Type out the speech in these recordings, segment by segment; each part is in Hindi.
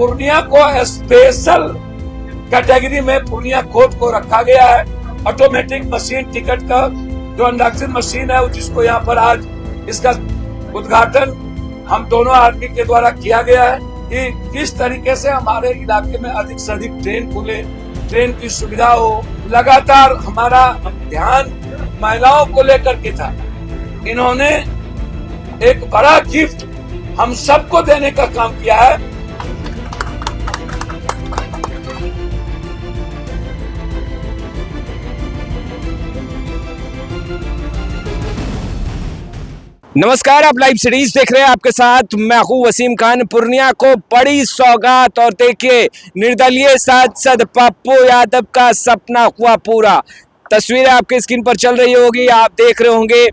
पूर्णिया को स्पेशल कैटेगरी में पूर्णिया कोर्ट को रखा गया है। ऑटोमेटिक मशीन टिकट का जो अनलॉकिंग मशीन है, जिसको यहाँ पर आज इसका उद्घाटन हम दोनों आदमी के द्वारा किया गया है कि किस तरीके से हमारे इलाके में अधिक से अधिक ट्रेन खुले, ट्रेन की सुविधा हो। लगातार हमारा ध्यान महिलाओं को लेकर के था। इन्होंने एक बड़ा गिफ्ट हम सबको देने का काम किया है। नमस्कार, आप लाइव सीरीज देख रहे हैं। आपके साथ मैं हूं वसीम खान। पूर्णिया को बड़ी सौगात और देखिए निर्दलीय सांसद पप्पू यादव का सपना हुआ पूरा। तस्वीरें आपके स्क्रीन पर चल रही होगी, आप देख रहे होंगे।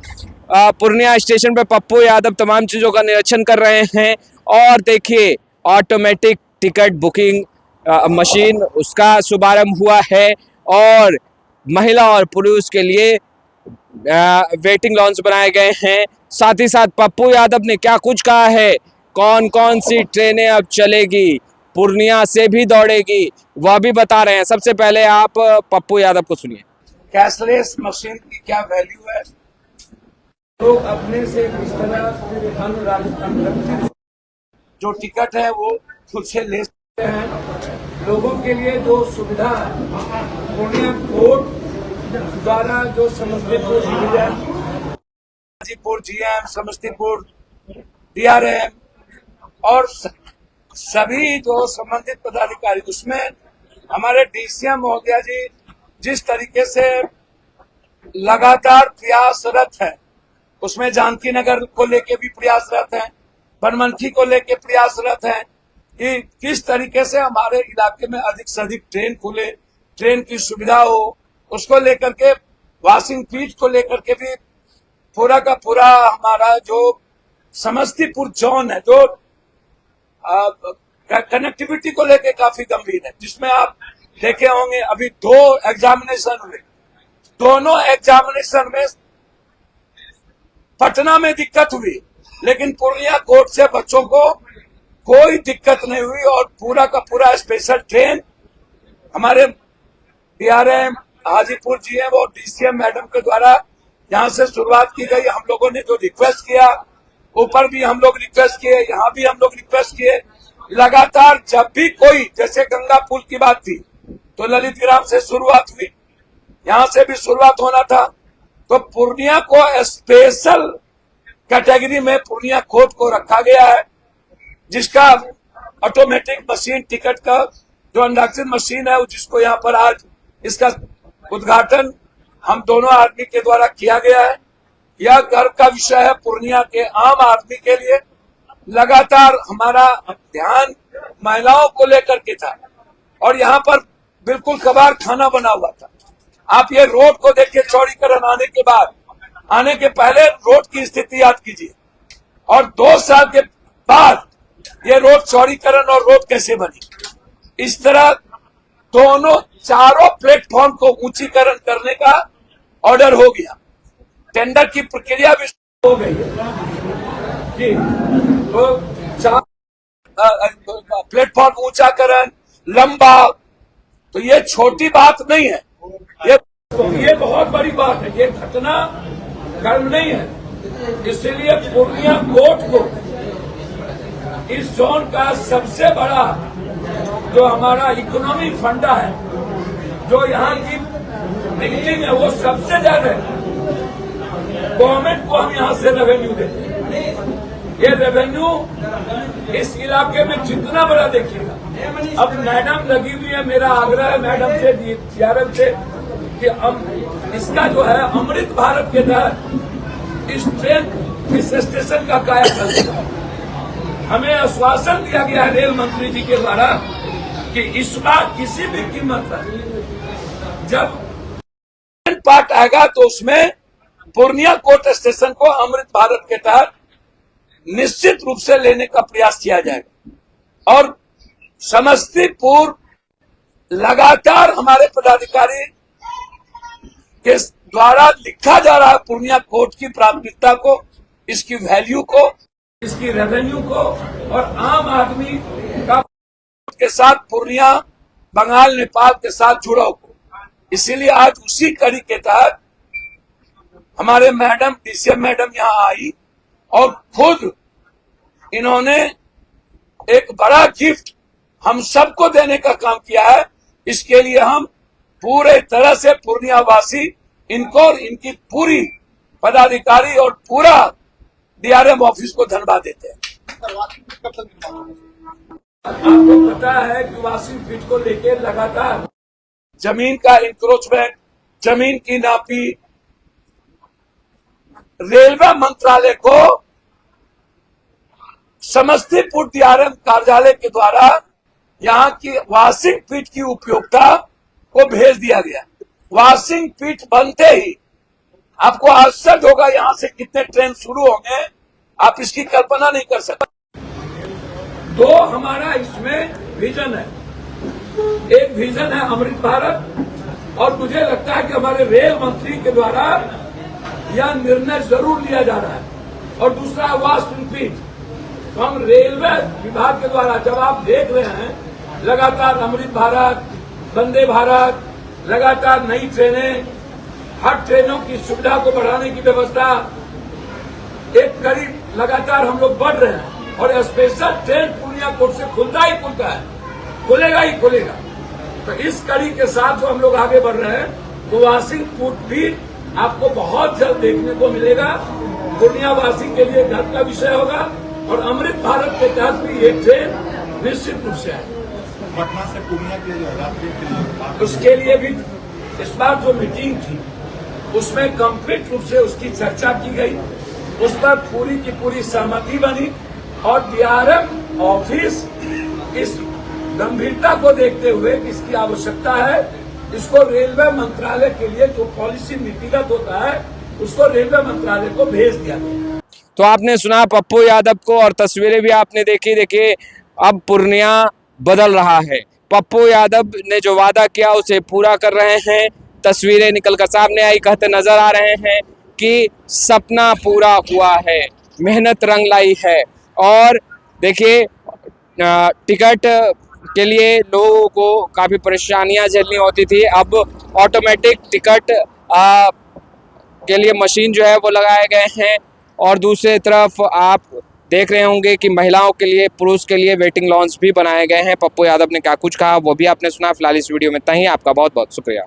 पूर्णिया स्टेशन पे पप्पू यादव तमाम चीज़ों का निरीक्षण कर रहे हैं और देखिए ऑटोमेटिक टिकट बुकिंग मशीन उसका शुभारंभ हुआ है और महिला और पुरुष के लिए वेटिंग लॉन्च बनाए गए हैं। साथ ही साथ पप्पू यादव ने क्या कुछ कहा है, कौन कौन सी ट्रेनें अब चलेगी, पूर्णिया से भी दौड़ेगी, वह भी बता रहे हैं। सबसे पहले आप पप्पू यादव को सुनिए। कैशलेस मशीन की क्या वैल्यू है, लोग अपने से किस तरह जो टिकट है वो खुद से ले सकते हैं। लोगों के लिए जो सुविधा पूर्णिया कोर्ट द्वारा जो Samastipur division, Ghazipur GM, Samastipur DRM और सभी जो संबंधित पदाधिकारी, उसमें हमारे डीसीएम महोदया जी जिस तरीके से लगातार प्रयासरत है, उसमें जानकी नगर को लेके भी प्रयासरत हैं, बनमनखी को लेके प्रयासरत हैं कि किस तरीके से हमारे इलाके में अधिक से अधिक ट्रेन खुले, ट्रेन की सुविधा हो। उसको लेकर के वॉशिंग फीस को लेकर के भी पूरा का पूरा हमारा जो समस्तीपुर जोन है, जो कनेक्टिविटी को लेके काफी गंभीर है, जिसमें आप देखे होंगे अभी 2 एग्जामिनेशन हुए। दोनों एग्जामिनेशन में पटना में दिक्कत हुई, लेकिन पूर्णिया कोर्ट से बच्चों को कोई दिक्कत नहीं हुई और पूरा का पूरा स्पेशल ट्रेन हमारे डीआरएम, हाजीपुर जीएम और डीसीएम मैडम के द्वारा यहाँ से शुरुआत की गई। हम लोगों ने जो रिक्वेस्ट किया, ऊपर भी हम लोग रिक्वेस्ट किए, यहाँ भी हम लोग रिक्वेस्ट किए। लगातार जब भी कोई, जैसे गंगा पुल की बात थी तो ललित ग्राम से शुरुआत हुई, यहाँ से भी शुरुआत होना था। तो पूर्णिया को स्पेशल कैटेगरी में पूर्णिया कोर्ट को रखा गया है, जिसका ऑटोमेटिक मशीन टिकट का जो अनलॉकिंग मशीन है, जिसको यहाँ पर आज इसका उद्घाटन हम दोनों आदमी के द्वारा किया गया है। यह गर्व का विषय है पूर्णिया के आम आदमी के लिए। लगातार हमारा ध्यान महिलाओं को लेकर के था और यहाँ पर बिल्कुल कबाड़ खाना बना हुआ था। आप ये रोड को देखिए, चौड़ीकरण आने के बाद, आने के पहले रोड की स्थिति याद कीजिए और 2 साल के बाद ये रोड चौड़ीकरण और रोड कैसे बनी। इस तरह दोनों चारों प्लेटफॉर्म को ऊंचीकरण करने का ऑर्डर हो गया। टेंडर की प्रक्रिया भी हो गई है। तो 4 प्लेटफॉर्म ऊंचाकरण, लंबा, तो ये छोटी बात नहीं है, ये बहुत बड़ी बात है। ये घटना कर्म नहीं है। इसलिए पूर्णिया कोर्ट को इस जोन का सबसे बड़ा जो हमारा इकोनॉमी फंडा है, जो यहाँ की बिल्डिंग है, वो सबसे ज्यादा गवर्नमेंट को हम यहाँ से रेवेन्यू देते हैं। ये रेवेन्यू इस इलाके में जितना बड़ा देखिएगा। अब मैडम लगी हुई है, मेरा आग्रह है मैडम से, डीआरएम से, कि हम इसका जो है अमृत भारत के तहत इस ट्रेन इस स्टेशन का कायाकल्प, हमें आश्वासन दिया गया है रेल मंत्री जी के द्वारा कि इस बार किसी भी कीमत पर जब पार्ट आएगा तो उसमें पूर्णिया कोर्ट स्टेशन को अमृत भारत के तहत निश्चित रूप से लेने का प्रयास किया जाएगा। और समस्तीपुर लगातार हमारे पदाधिकारी के द्वारा लिखा जा रहा है पूर्णिया कोर्ट की प्राथमिकता को, इसकी वैल्यू को, इसकी रेवेन्यू को और आम आदमी का उसके साथ पूर्णिया बंगाल नेपाल के साथ जुड़ा हुआ। इसीलिए आज उसी कड़ी के तहत हमारे मैडम डीसीएम मैडम यहाँ आई और खुद इन्होंने एक बड़ा गिफ्ट हम सबको देने का काम किया है। इसके लिए हम पूरे तरह से पूर्णिया वासी इनको और इनकी पूरी पदाधिकारी और पूरा डीआरएम ऑफिस को धन्यवाद देते हैं। आपको पता है कि वाशिंग फिट को लेके लगातार जमीन का इंक्रोचमेंट, जमीन की नापी, रेलवे मंत्रालय को समस्तीपुर डीआरएम कार्यालय के द्वारा यहाँ की वाशिंग पिट की उपयोगिता को भेज दिया गया। वाशिंग पिट बनते ही आपको आश्चर्य होगा यहाँ से कितने ट्रेन शुरू होंगे, आप इसकी कल्पना नहीं कर सकते। दो हमारा इसमें विजन है, एक विजन है अमृत भारत और मुझे लगता है कि हमारे रेल मंत्री के द्वारा यह निर्णय जरूर लिया जा रहा है। और दूसरा वाशिंग पिट, तो हम रेलवे विभाग के द्वारा जब आप देख रहे हैं लगातार अमृत भारत, वंदे भारत, लगातार नई ट्रेनें, हर ट्रेनों की सुविधा को बढ़ाने की व्यवस्था एक करीब लगातार हम लोग बढ़ रहे हैं। और स्पेशल ट्रेन पूर्णिया कोर्ट से खुलता ही खुलता है, खुलेगा ही खुलेगा। तो इस कड़ी के साथ जो हम लोग आगे बढ़ रहे हैं, तो वाशिंग पिट भी आपको बहुत जल्द देखने को मिलेगा। पूर्णिया वासी के लिए गर्व का विषय होगा और अमृत भारत के तहत भी ये ट्रेन निश्चित रूप से है। पटना से पूर्णिया के लिए यात्री के लिए उसके लिए भी इस बार जो मीटिंग थी उसमें कंप्लीट रूप से उसकी चर्चा की गई, उस पर पूरी की पूरी सहमति बनी और डीआरएम ऑफिस इस गंभीरता को देखते हुए कि इसकी आवश्यकता है, इसको रेलवे मंत्रालय के लिए जो पॉलिसी नीतिगत होता है उसको रेलवे मंत्रालय को भेज दिया गया। तो आपने सुना पप्पू यादव को और तस्वीरें भी आपने देखी। देखिए अब पूर्णिया बदल रहा है, पप्पू यादव ने जो वादा किया उसे पूरा कर रहे हैं। तस्वीरें निकलकर सामने आई, कहते नजर आ रहे हैं कि सपना पूरा हुआ है, मेहनत रंग लाई है। और देखिए टिकट के लिए लोगों को काफ़ी परेशानियां झेलनी होती थी, अब ऑटोमेटिक टिकट के लिए मशीन जो है वो लगाए गए हैं। और दूसरी तरफ आप देख रहे होंगे कि महिलाओं के लिए, पुरुष के लिए वेटिंग लॉन्ज भी बनाए गए हैं। पप्पू यादव ने क्या कुछ कहा वो भी आपने सुना। फिलहाल इस वीडियो में इतना ही। आपका बहुत बहुत शुक्रिया।